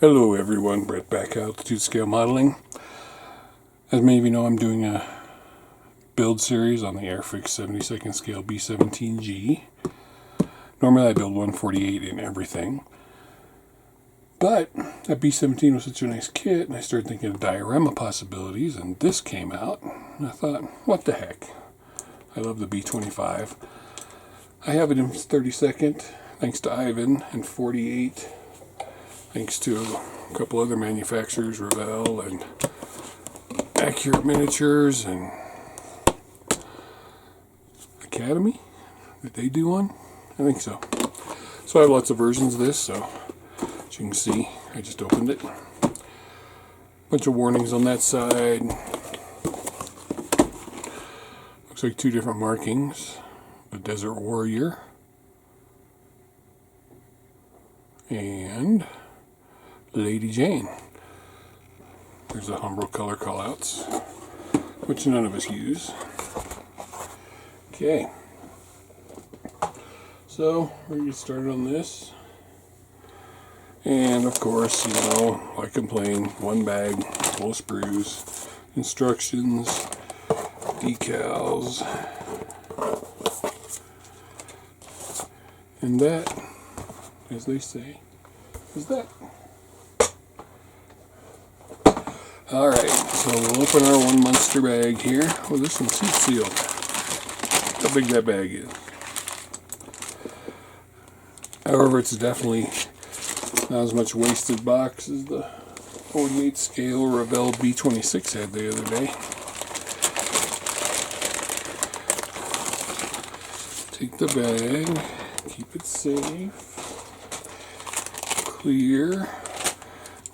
Hello everyone, Brett back at Altitude Scale Modeling. As many of you know, I'm doing a build series on the Airfix 72nd scale B-17G. Normally I build 148 in everything, but that B-17 was such a nice kit, and I started thinking of diorama possibilities, and this came out, and I thought, what the heck? I love the B-25. I have it in 32nd, thanks to Ivan, and 48. Thanks to a couple other manufacturers, Revell and Accurate Miniatures and Academy. Did they do one? I think so. So I have lots of versions of this, so as you can see, I just opened it. Bunch of warnings on that side. Looks like two different markings. The Desert Warrior and Lady Jane. There's the Humbrol color callouts, which none of us use. Okay, so we're going to get started on this. And of course, you know, I complain, one bag full of sprues, instructions, decals, and that, as they say, is that. Alright, so we'll open our one monster bag here. Oh, this one's heat sealed. How big that bag is. However, it's definitely not as much wasted box as the 48 scale Revell B-26 had the other day. Take the bag, keep it safe, clear.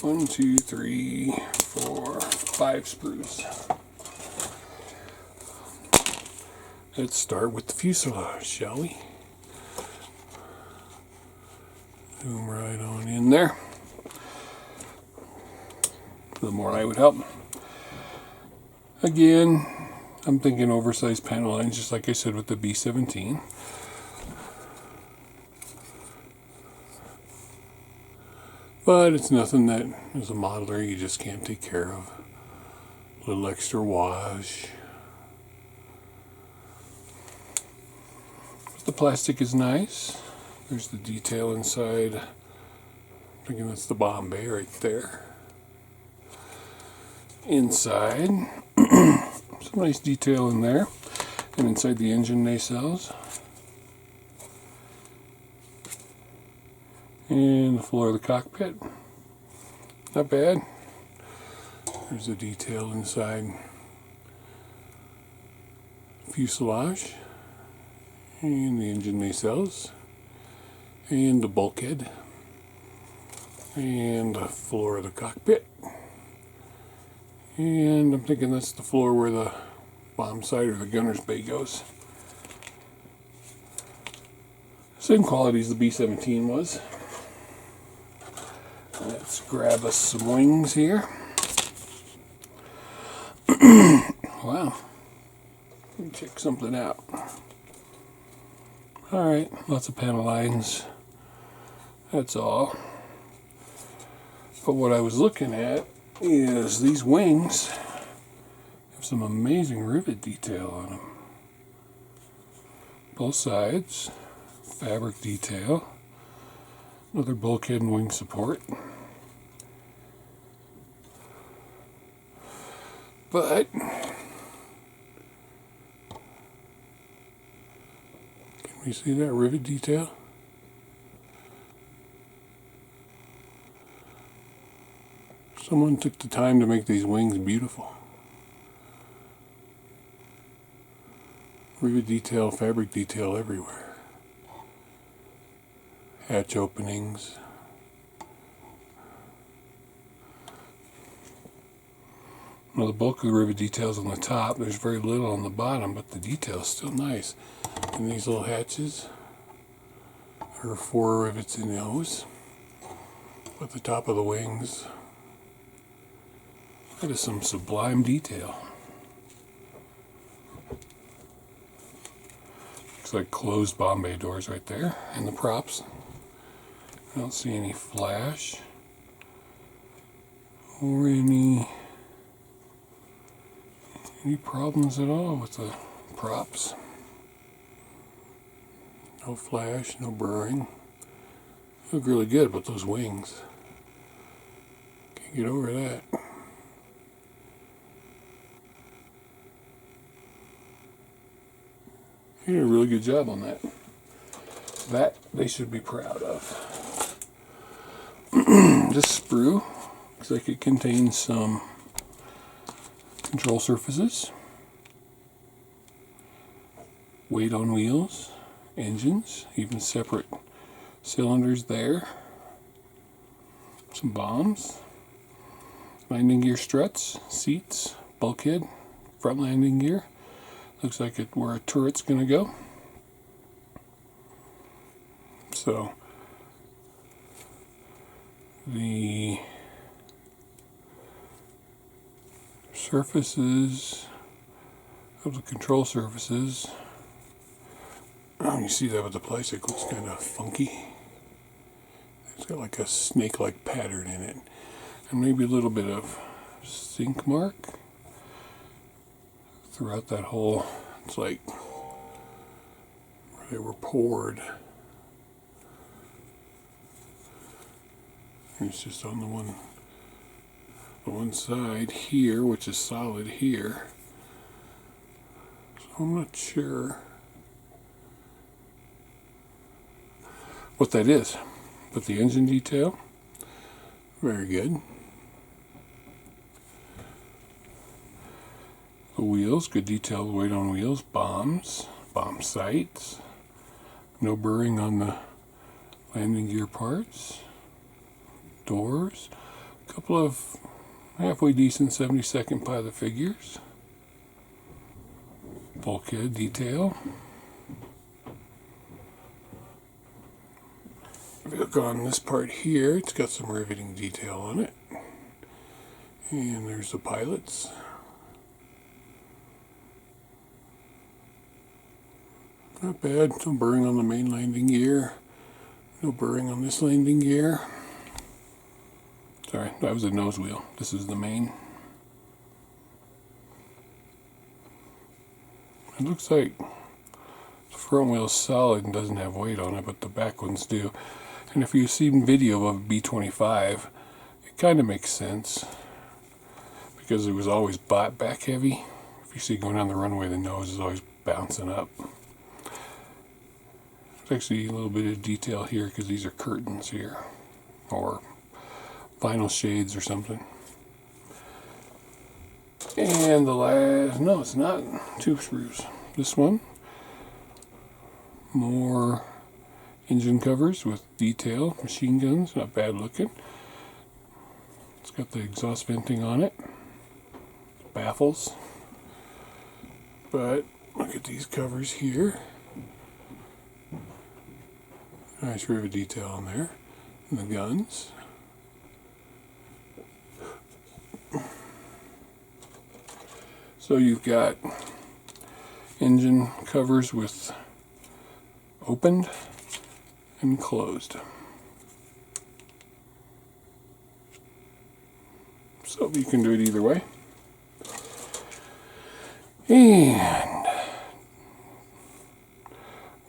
1, 2, 3, 4, 5 sprues. Let's start with the fuselage, shall we? Zoom right on in there. A little more light would help. Again, I'm thinking oversized panel lines, just like I said with the B-17. But it's nothing that, as a modeler, you just can't take care of. A little extra wash. But the plastic is nice. There's the detail inside. I'm thinking that's the Bombay right there. Inside, some nice detail in there. And inside the engine nacelles. And the floor of the cockpit. Not bad. There's the detail inside fuselage. And the engine nacelles. And the bulkhead. And the floor of the cockpit. And I'm thinking that's the floor where the bomb sight or the gunner's bay goes. Same quality as the B-17 was. Let's grab us some wings here. Wow. Let me check something out. Alright, lots of panel lines. That's all. But what I was looking at is these wings have some amazing rivet detail on them. Both sides. Fabric detail. Another bulkhead and wing support. But can we see that rivet detail? Someone took the time to make these wings beautiful. Rivet detail, fabric detail everywhere. Hatch openings. Well, the bulk of the rivet details on the top. There's very little on the bottom, but the detail is still nice. And these little hatches, there are 4 rivets in those. At the top of the wings, that is some sublime detail. Looks like closed Bombay doors right there, and the props. I don't see any flash. or any problems at all with the props. No flash, no burring. Look really good with those wings. Can't get over that. You did a really good job on that. That they should be proud of. This sprue looks like it contains some control surfaces, weight on wheels, engines, even separate cylinders there, some bombs, landing gear struts, seats, bulkhead, front landing gear. Looks like it where a turret's going to go. So the surfaces of the control surfaces, you see that with the plastic, looks kind of funky. It's got like a snake-like pattern in it, and maybe a little bit of sink mark throughout that whole. It's like where they were poured. It's just on the one side here, which is solid here. So I'm not sure what that is. But the engine detail, very good. The wheels, good detailed weight on wheels. Bombs, bomb sights. No burring on the landing gear parts. Doors. A couple of halfway decent 72nd pilot figures. Bulkhead detail. If you look on this part here, it's got some riveting detail on it. And there's the pilots. Not bad. No burring on the main landing gear. No burring on this landing gear. Sorry, that was a nose wheel. This is the main. It looks like the front wheel is solid and doesn't have weight on it, but the back ones do. And if you've seen video of B-25, it kind of makes sense because it was always back heavy. If you see going down the runway, the nose is always bouncing up. There's actually a little bit of detail here because these are curtains here, or vinyl shades or something. And the last, no, it's not tube sprues. This one, more engine covers with detail, machine guns, not bad looking. It's got the exhaust venting on it, baffles. But look at these covers here. Nice rivet detail on there. And the guns. So you've got engine covers with opened and closed. So you can do it either way. And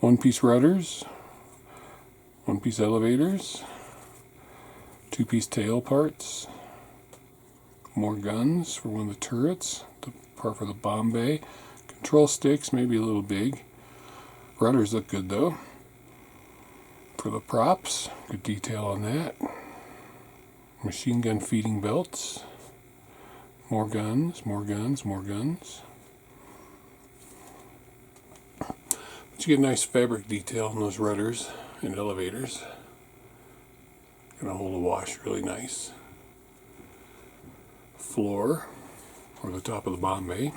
one-piece rudders, one-piece elevators, two-piece tail parts, more guns for one of the turrets, the part for the bomb bay, control sticks, maybe a little big. Rudders look good though. For the props, good detail on that. Machine gun feeding belts. More guns, more guns, more guns. But you get nice fabric detail on those rudders and elevators. Gonna hold a wash really nice. Floor, or the top of the bomb bay.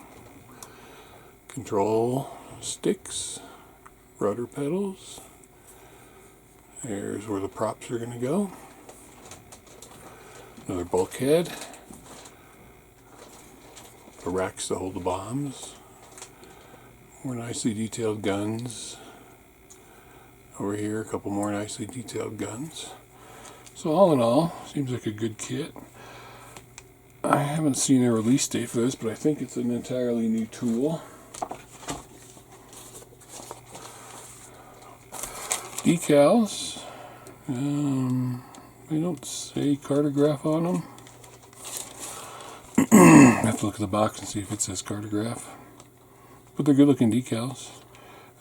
Control sticks, rudder pedals. There's where the props are going to go. Another bulkhead. The racks to hold the bombs. More nicely detailed guns. Over here, a couple more nicely detailed guns. So all in all, seems like a good kit. I haven't seen a release date for this, but I think it's an entirely new tool. Decals. They don't say cartograph on them. I have to look at the box and see if it says cartograph. But they're good looking decals.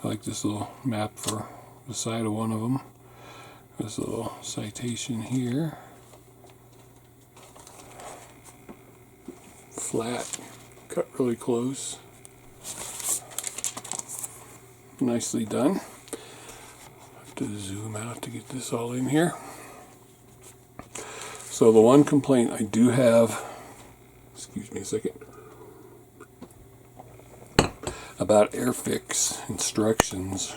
I like this little map for the side of one of them. This little citation here. Flat, cut really close. Nicely done. I have to zoom out to get this all in here. So the one complaint I do have, excuse me a second, about Airfix instructions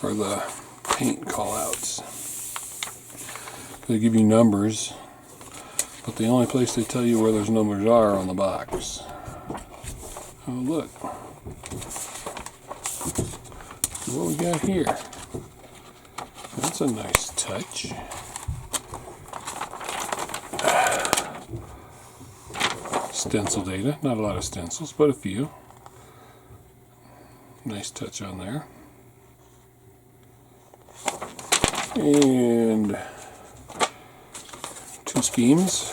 are the paint callouts. They give you numbers, but the only place they tell you where those numbers are on the box. Oh look, what we got here? That's a nice touch. Stencil data, not a lot of stencils, but a few. Nice touch on there. And two schemes.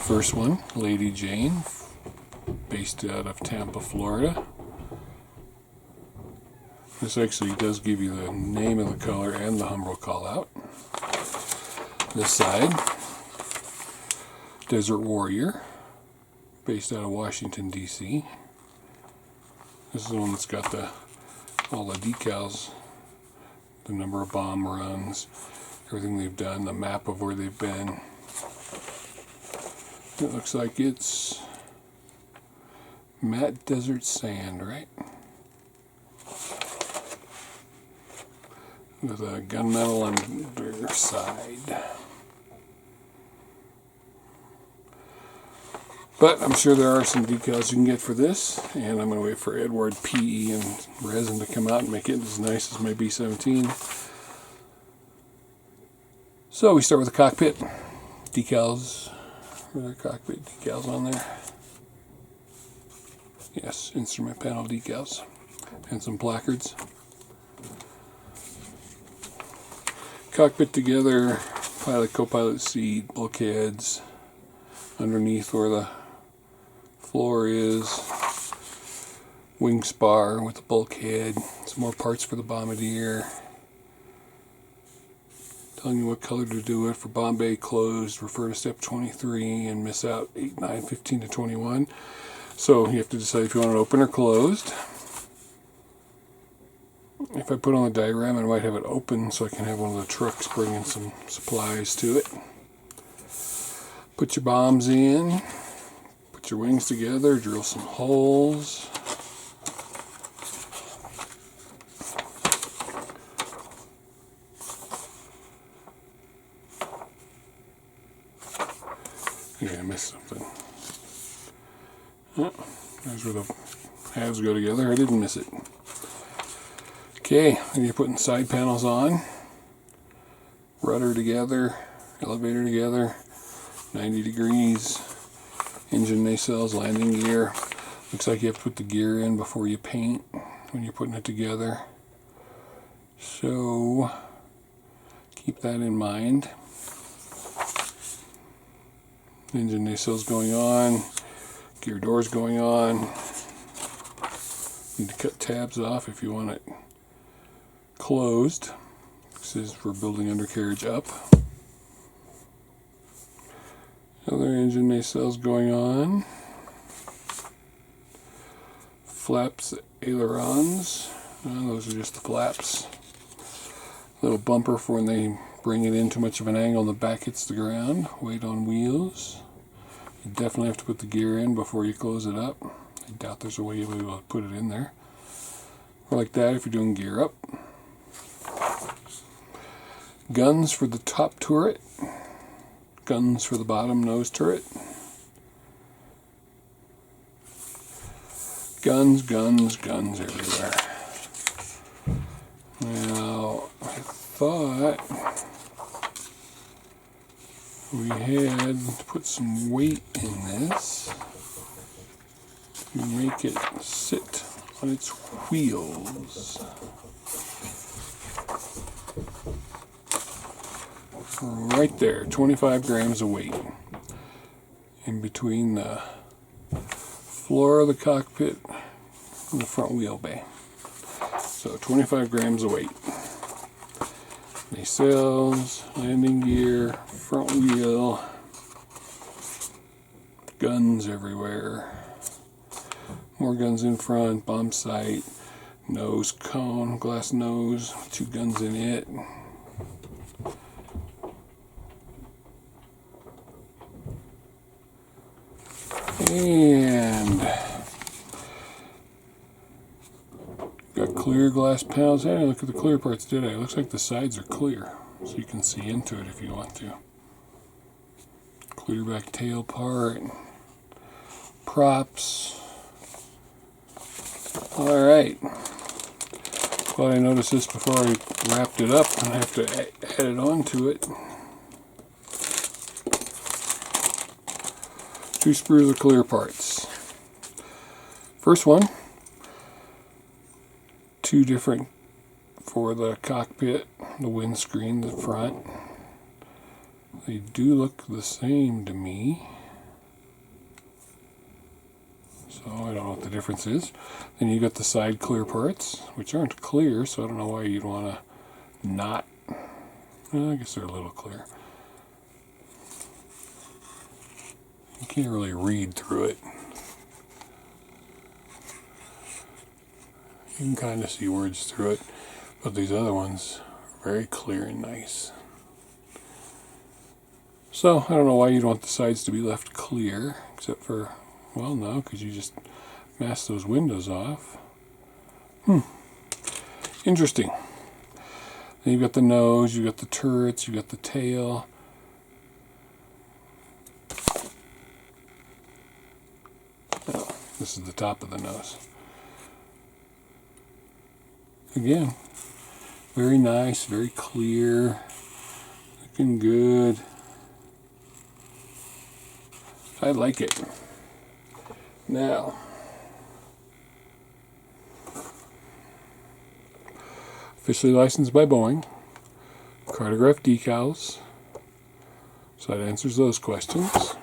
First one, Lady Jane, based out of Tampa, Florida. This actually does give you the name of the color and the Humbrol call out. This side, Desert Warrior, based out of Washington, D.C. This is the one that's got all the decals, the number of bomb runs, everything they've done, the map of where they've been. It looks like it's matte desert sand, right? With a gunmetal underside. But I'm sure there are some decals you can get for this, and I'm going to wait for Edward PE and resin to come out and make it as nice as my B-17. So we start with the cockpit decals. Are there cockpit decals on there? Yes, instrument panel decals and some placards. Cockpit together, pilot, co-pilot seat, bulkheads, underneath where the floor is, wing spar with the bulkhead, some more parts for the bombardier, telling you what color to do it. For bomb bay closed, refer to step 23 and miss out 8, 9, 15 to 21. So you have to decide if you want it open or closed. If I put on the diagram, I might have it open so I can have one of the trucks bringing some supplies to it. Put your bombs in, put your wings together, drill some holes. Yeah, I missed something. Oh, there's where the halves go together. I didn't miss it. Okay, then you're putting side panels on, rudder together, elevator together, 90 degrees, engine nacelles, landing gear. Looks like you have to put the gear in before you paint when you're putting it together. So keep that in mind. Engine nacelles going on, gear doors going on. Need to cut tabs off if you want it closed. This is for building undercarriage up. Other engine nacelles going on. Flaps, ailerons. Those are just the flaps. Little bumper for when they bring it in too much of an angle and the back hits the ground. Weight on wheels. You definitely have to put the gear in before you close it up. I doubt there's a way you'll be able to put it in there. Or like that if you're doing gear up. Guns for the top turret. Guns for the bottom nose turret. Guns, guns, guns everywhere. Now, I thought we had to put some weight in this to make it sit on its wheels. Right there, 25 grams of weight in between the floor of the cockpit and the front wheel bay. So 25 grams of weight. Nacelles, landing gear, front wheel, guns everywhere. More guns in front, bomb sight, nose cone, glass nose, 2 guns in it. And got clear glass panels. I didn't look at the clear parts, did I? It looks like the sides are clear, so you can see into it if you want to. Clear back tail part, props. Alright. Glad I noticed this before I wrapped it up, and I have to add it onto it. 2 sprues of clear parts. First one, 2 different for the cockpit, the windscreen, the front. They do look the same to me, so I don't know what the difference is. Then you got the side clear parts, which aren't clear, so I don't know why you'd want to not. Well, I guess they're a little clear. You can't really read through it. You can kind of see words through it, but these other ones are very clear and nice. So, I don't know why you'd want the sides to be left clear, except for, well, no, because you just mask those windows off. Interesting. Then you've got the nose, you've got the turrets, you've got the tail. Oh, this is the top of the nose. Again, very nice, very clear, looking good. I like it. Now, officially licensed by Boeing, cartograph decals, so that answers those questions.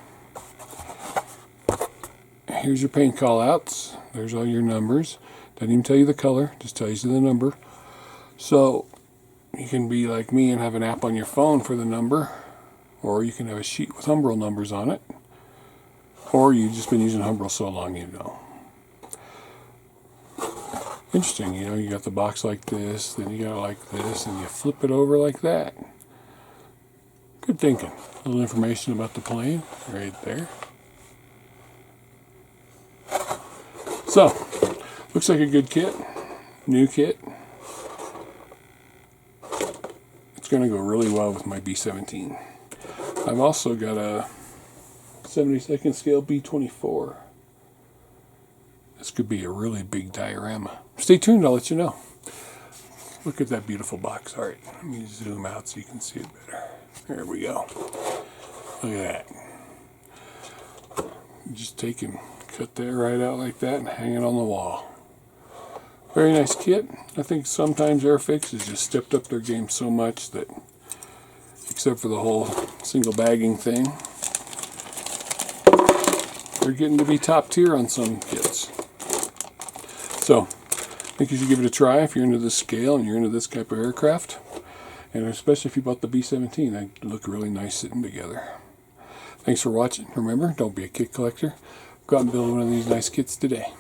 Here's your paint callouts. There's all your numbers. Doesn't even tell you the color, just tells you the number. So you can be like me and have an app on your phone for the number, or you can have a sheet with Humbrol numbers on it, or you've just been using Humbrol so long you know. Interesting, you know, you got the box like this, then you got it like this, and you flip it over like that. Good thinking. A little information about the plane right there. So, looks like a good kit, new kit. It's going to go really well with my B-17. I've also got a 72nd scale B-24. This could be a really big diorama. Stay tuned, I'll let you know. Look at that beautiful box art. Let me zoom out so you can see it better. There we go. Look at that. Just take and cut that right out like that and hang it on the wall. Very nice kit. I think sometimes Airfix has just stepped up their game so much that, except for the whole single bagging thing, they're getting to be top tier on some kits. So, I think you should give it a try if you're into this scale and you're into this type of aircraft. And especially if you bought the B-17, they'd look really nice sitting together. Thanks for watching. Remember, don't be a kit collector. Go out and build one of these nice kits today.